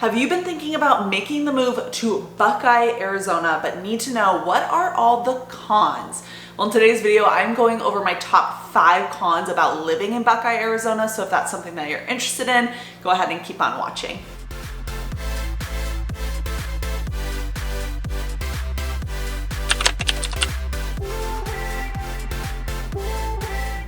Have you been thinking about making the move to Buckeye, Arizona, but need to know what are all the cons? Well, in today's video, I'm going over my top 5 cons about living in Buckeye, Arizona. So if that's something that you're interested in, go ahead and keep on watching.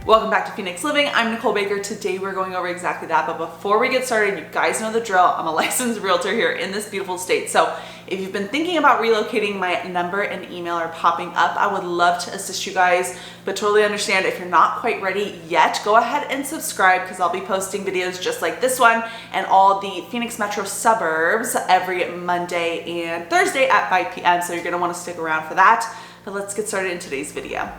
Welcome back to Phoenix Living. I'm Nicole Baker. Today we're going over exactly that. But before we get started, you guys know the drill. I'm a licensed realtor here in this beautiful state. So if you've been thinking about relocating, my number and email are popping up. I would love to assist you guys, but totally understand if you're not quite ready yet, go ahead and subscribe because I'll be posting videos just like this one and all the Phoenix metro suburbs every Monday and Thursday at 5 p.m. So you're gonna wanna stick around for that. But let's get started in today's video.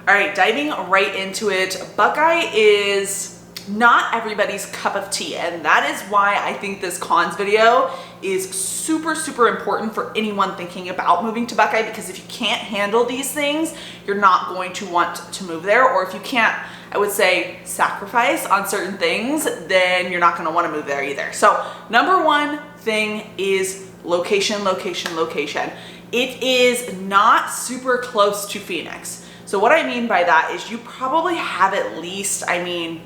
All right, diving right into it, Buckeye is not everybody's cup of tea, and that is why I think this cons video is super, super important for anyone thinking about moving to Buckeye, because if you can't handle these things, you're not going to want to move there, or if you can't, I would say, sacrifice on certain things, then you're not gonna wanna move there either. So number one thing is location, location, location. It is not super close to Phoenix. So what I mean by that is you probably have at least, a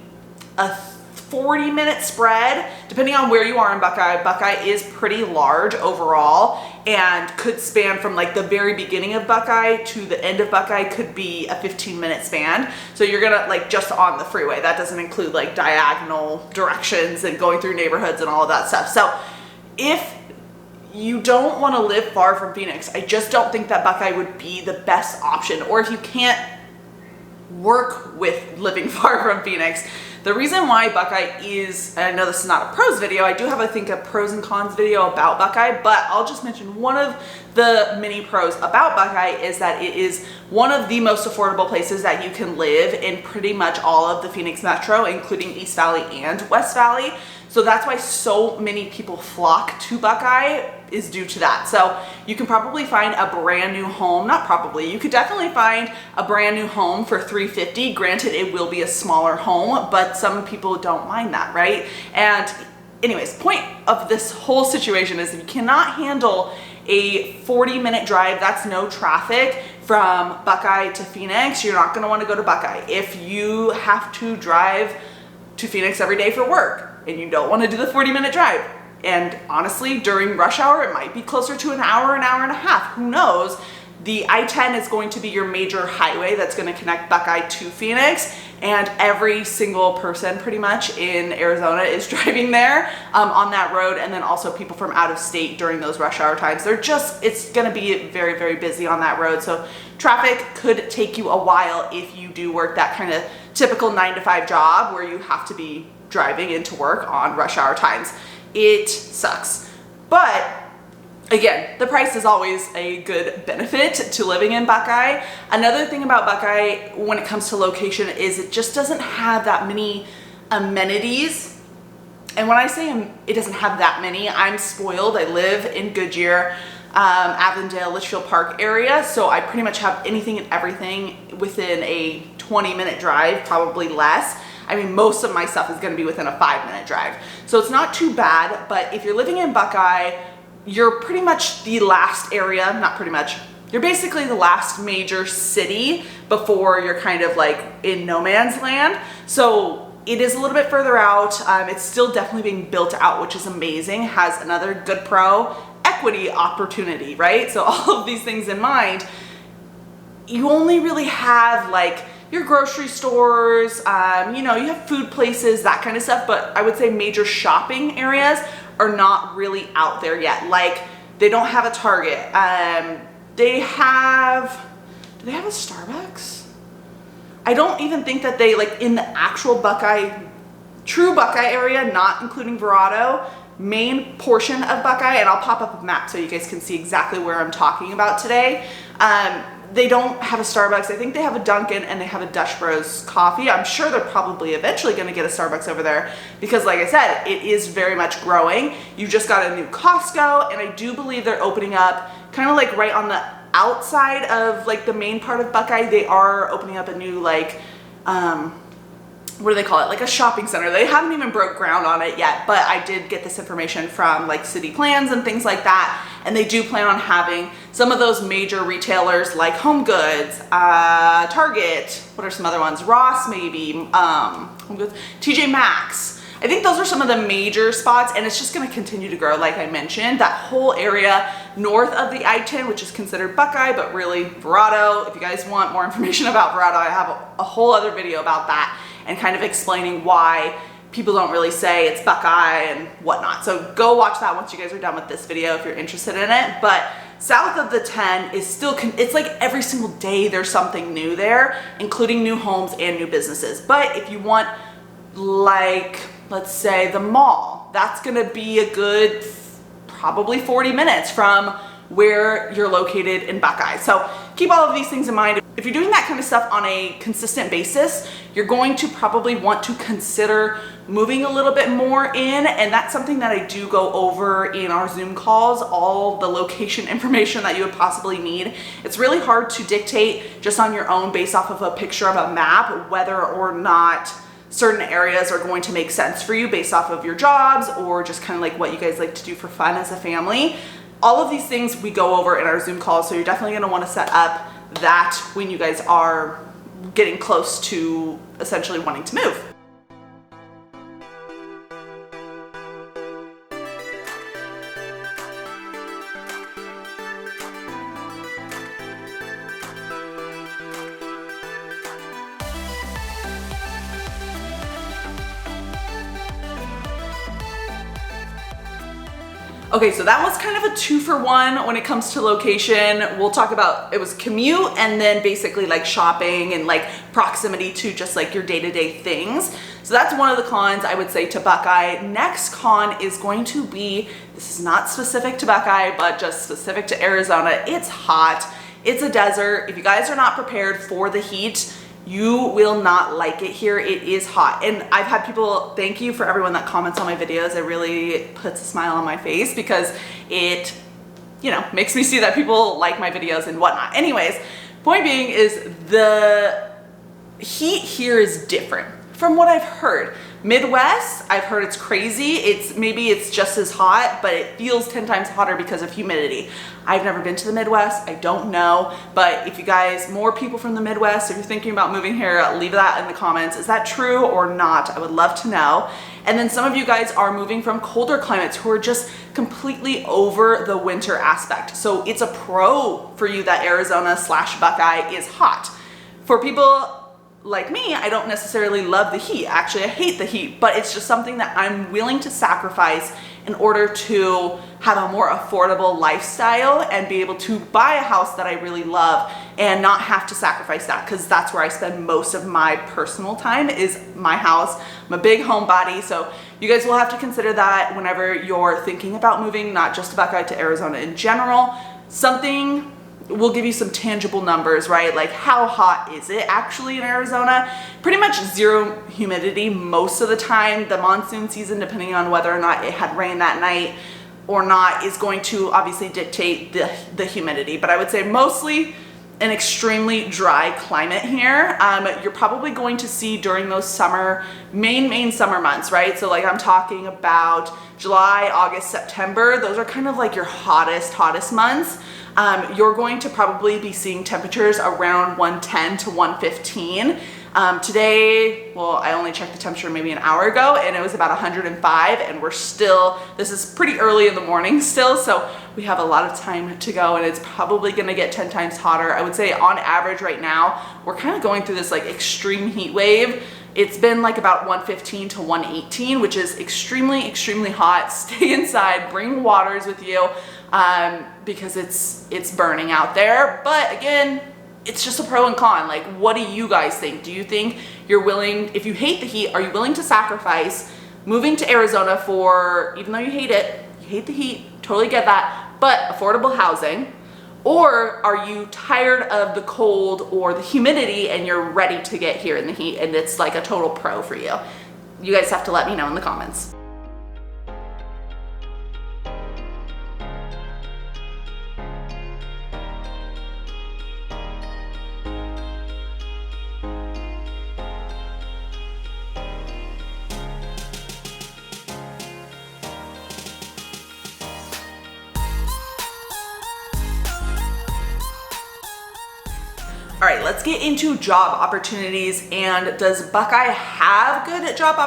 40-minute spread, depending on where you are in Buckeye. Buckeye is pretty large overall and could span from like the very beginning of Buckeye to the end of Buckeye could be a 15-minute span. So you're gonna like just on the freeway. That doesn't include like diagonal directions and going through neighborhoods and all of that stuff. So if you don't want to live far from Phoenix, I just don't think that Buckeye would be the best option. Or if you can't work with living far from Phoenix, the reason why Buckeye is, and I know this is not a pros video, I do have I think a pros and cons video about Buckeye, but I'll just mention one of the many pros about Buckeye is that it is one of the most affordable places that you can live in pretty much all of the Phoenix metro, including East Valley and West Valley. So that's why so many people flock to Buckeye is due to that. So you can probably find a brand new home, not probably, you could definitely find a brand new home for $350. Granted, it will be a smaller home, but some people don't mind that, right? And anyways, point of this whole situation is if you cannot handle a 40-minute drive, that's no traffic, from Buckeye to Phoenix, you're not gonna wanna go to Buckeye. If you have to drive to Phoenix every day for work and you don't wanna do the 40-minute drive, and honestly, during rush hour, it might be closer to an hour and a half, who knows? The I-10 is going to be your major highway that's gonna connect Buckeye to Phoenix, and every single person pretty much in Arizona is driving there on that road, and then also people from out of state during those rush hour times. It's gonna be very, very busy on that road, so traffic could take you a while if you do work that kind of typical 9-to-5 job where you have to be driving into work on rush hour times. It sucks. But again, the price is always a good benefit to living in Buckeye. Another thing about Buckeye when it comes to location is it just doesn't have that many amenities. And when I say it doesn't have that many, I'm spoiled. I live in Goodyear, Avondale, Litchfield Park area. So I pretty much have anything and everything within a 20-minute drive, probably less. Most of my stuff is gonna be within a 5-minute drive. So it's not too bad, but if you're living in Buckeye, you're pretty much the last area, not pretty much, you're basically the last major city before you're kind of like in no man's land. So it is a little bit further out. It's still definitely being built out, which is amazing. Has another good pro, equity opportunity, right? So all of these things in mind, you only really have like your grocery stores, you have food places, that kind of stuff, but I would say major shopping areas are not really out there yet. Like they don't have a Target. Do they have a Starbucks? I don't even think that they, like in the actual Buckeye, true Buckeye area, not including Verrado, main portion of Buckeye, and I'll pop up a map so you guys can see exactly where I'm talking about today. they don't have a Starbucks. I think they have a Dunkin' and they have a Dutch Bros coffee. I'm sure they're probably eventually going to get a Starbucks over there because, like I said, it is very much growing. You just got a new Costco, and I do believe they're opening up kind of like right on the outside of like the main part of Buckeye. They are opening up a new like what do they call it, like a shopping center. They haven't even broke ground on it yet, but I did get this information from like city plans and things like that, and they do plan on having some of those major retailers like Home Goods, Target, what are some other ones, Ross maybe, Home Goods, TJ Maxx. I think those are some of the major spots, and it's just going to continue to grow. Like I mentioned, that whole area north of the I-10, which is considered Buckeye, but really Verrado. If you guys want more information about Verrado, I have a whole other video about that and kind of explaining why people don't really say it's Buckeye and whatnot. So go watch that once you guys are done with this video if you're interested in it. But south of the 10 is still, it's like every single day there's something new there, including new homes and new businesses. But if you want, like, let's say the mall, that's gonna be a good probably 40 minutes from where you're located in Buckeye. So keep all of these things in mind. If you're doing that kind of stuff on a consistent basis, you're going to probably want to consider moving a little bit more in, and that's something that I do go over in our Zoom calls, all the location information that you would possibly need. It's really hard to dictate just on your own based off of a picture of a map whether or not certain areas are going to make sense for you based off of your jobs or just kind of like what you guys like to do for fun as a family. All of these things we go over in our Zoom calls, so you're definitely going to want to set up that when you guys are getting close to essentially wanting to move. Okay, so that was kind of a 2-for-1 when it comes to location. We'll talk about, it was commute and then basically like shopping and like proximity to just like your day-to-day things. So that's one of the cons I would say to Buckeye. Next con is going to be, this is not specific to Buckeye, but just specific to Arizona. It's hot, it's a desert. If you guys are not prepared for the heat, you will not like it here. It is hot. And I've had people, thank you for everyone that comments on my videos. It really puts a smile on my face because it, you know, makes me see that people like my videos and whatnot. Anyways, point being is the heat here is different from what I've heard. Midwest, I've heard it's crazy. Maybe it's just as hot, but it feels 10 times hotter because of humidity. I've never been to the Midwest, I don't know, but if you guys, more people from the Midwest, if you're thinking about moving here, leave that in the comments. Is that true or not? I would love to know. And then some of you guys are moving from colder climates who are just completely over the winter aspect. So it's a pro for you that Arizona/Buckeye is hot. For people like me, I don't necessarily love the heat. Actually, I hate the heat, but it's just something that I'm willing to sacrifice in order to have a more affordable lifestyle and be able to buy a house that I really love and not have to sacrifice that, because that's where I spend most of my personal time, is my house. I'm a big homebody, so you guys will have to consider that whenever you're thinking about moving, not just to Buckeye, to Arizona in general. Something will give you some tangible numbers, right? Like how hot is it actually in Arizona? Pretty much zero humidity most of the time. The monsoon season, depending on whether or not it had rain that night or not, is going to obviously dictate the humidity. But I would say mostly an extremely dry climate here. You're probably going to see during those main summer months, right? So like I'm talking about July, August, September. Those are kind of like your hottest months. You're going to probably be seeing temperatures around 110 to 115. Today, well, I only checked the temperature maybe an hour ago and it was about 105, and we're still, this is pretty early in the morning still, so we have a lot of time to go, and it's probably gonna get 10 times hotter. I would say on average right now, we're kind of going through this like extreme heat wave. It's been like about 115 to 118, which is extremely hot. Stay inside, bring waters with you, because it's burning out there. But again, it's just a pro and con. Like, what do you guys think? Do you think you're willing, if you hate the heat, are you willing to sacrifice moving to Arizona for, even though you hate the heat, totally get that, but affordable housing? Or are you tired of the cold or the humidity and you're ready to get here in the heat and it's like a total pro for you? You guys have to let me know in the comments. All right, let's get into job opportunities. And does Buckeye have good job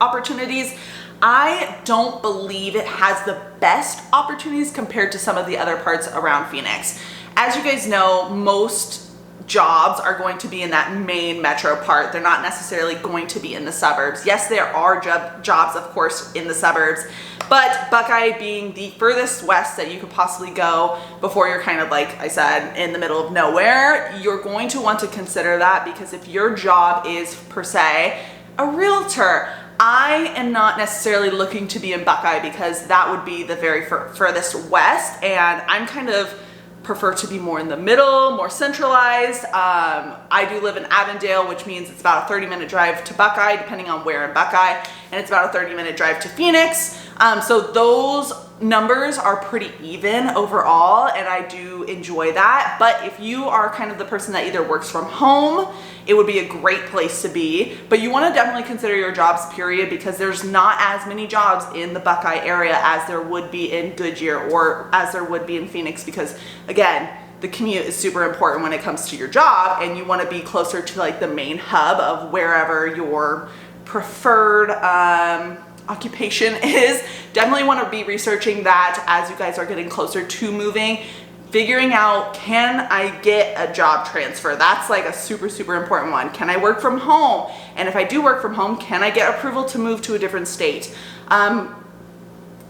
opportunities? I don't believe it has the best opportunities compared to some of the other parts around Phoenix. As you guys know, most jobs are going to be in that main metro part. They're not necessarily going to be in the suburbs. Yes, there are jobs, of course, in the suburbs, but Buckeye being the furthest west that you could possibly go before you're kind of, like I said, in the middle of nowhere, you're going to want to consider that, because if your job is per se a realtor, I am not necessarily looking to be in Buckeye because that would be the very furthest west, and I'm kind of prefer to be more in the middle, more centralized. I do live in Avondale, which means it's about a 30-minute drive to Buckeye, depending on where in Buckeye, and it's about a 30-minute drive to Phoenix. So those numbers are pretty even overall, and I do enjoy that. But if you are kind of the person that either works from home, it would be a great place to be. But you want to definitely consider your jobs, period, because there's not as many jobs in the Buckeye area as there would be in Goodyear or as there would be in Phoenix, because again, the commute is super important when it comes to your job, and you want to be closer to like the main hub of wherever your preferred occupation is. Definitely want to be researching that as you guys are getting closer to moving, figuring out, can I get a job transfer? That's like a super important one. Can I work from home? And if I do work from home, can I get approval to move to a different state?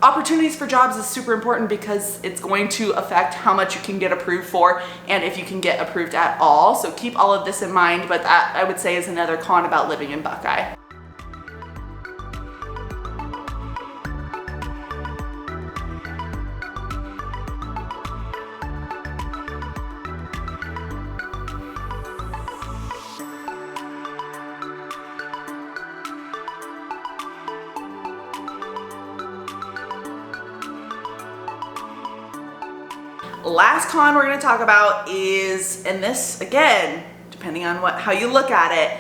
Opportunities for jobs is super important because it's going to affect how much you can get approved for and if you can get approved at all. So keep all of this in mind, but that I would say is another con about living in Buckeye. Last con we're going to talk about is, and this again, depending on how you look at it,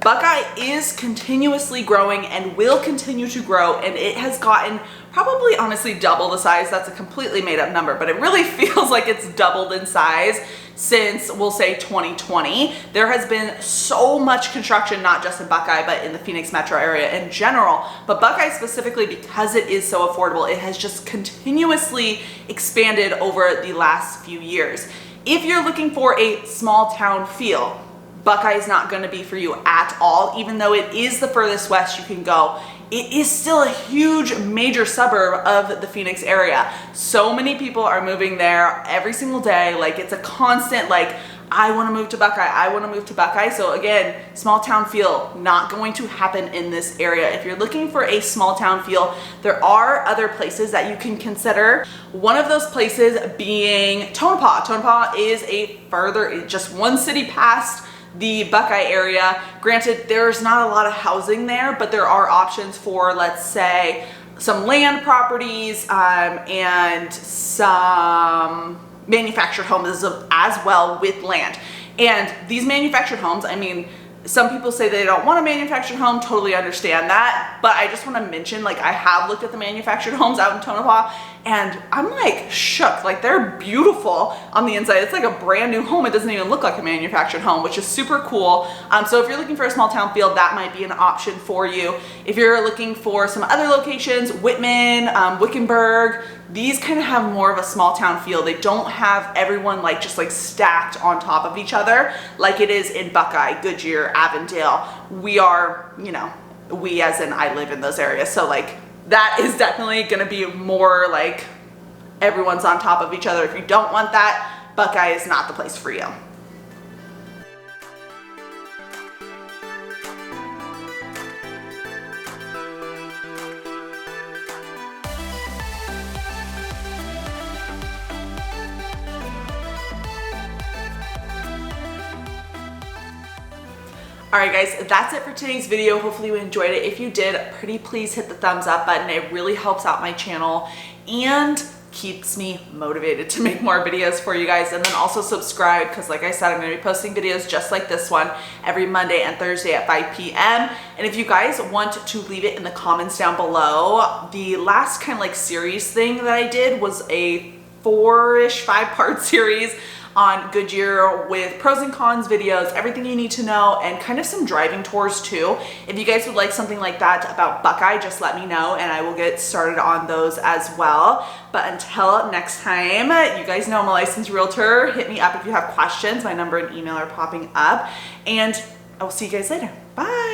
Buckeye is continuously growing and will continue to grow, and it has gotten probably honestly double the size. That's a completely made up number, but it really feels like it's doubled in size since, we'll say, 2020. There has been so much construction, not just in Buckeye, but in the Phoenix metro area in general. But Buckeye specifically, because it is so affordable, it has just continuously expanded over the last few years. If you're looking for a small town feel, Buckeye is not going to be for you at all. Even though it is the furthest west you can go, it is still a huge major suburb of the Phoenix area. So many people are moving there every single day. Like, it's a constant, like, I want to move to Buckeye, I want to move to Buckeye. So again, small town feel, not going to happen in this area. If you're looking for a small town feel, there are other places that you can consider. One of those places being Tonopah. Tonopah is a further, just one city past the Buckeye area. Granted, there's not a lot of housing there, but there are options for, let's say, some land properties and some manufactured homes as well with land. And these manufactured homes, I mean, some people say they don't want a manufactured home, totally understand that, but I just want to mention, like, I have looked at the manufactured homes out in Tonopah, and I'm like shook. Like, they're beautiful on the inside. It's like a brand new home. It doesn't even look like a manufactured home, which is super cool. So if you're looking for a small town feel, that might be an option for you. If you're looking for some other locations, Whitman, Wickenburg, these kind of have more of a small town feel. They don't have everyone like just like stacked on top of each other like it is in Buckeye, Goodyear, Avondale. We are, you know, we as in I live in those areas. So like that is definitely going to be more like everyone's on top of each other. If you don't want that, Buckeye is not the place for you. All right, guys, that's it for today's video. Hopefully you enjoyed it. If you did, pretty please hit the thumbs up button. It really helps out my channel and keeps me motivated to make more videos for you guys. And then also subscribe, because like I said, I'm going to be posting videos just like this one every Monday and Thursday at 5 p.m. And if you guys want to leave it in the comments down below, the last kind of like series thing that I did was a 5-part series on Goodyear with pros and cons videos, everything you need to know, and kind of some driving tours too. If you guys would like something like that about Buckeye, just let me know and I will get started on those as well. But until next time, you guys know I'm a licensed realtor. Hit me up if you have questions. My number and email are popping up, and I will see you guys later. Bye.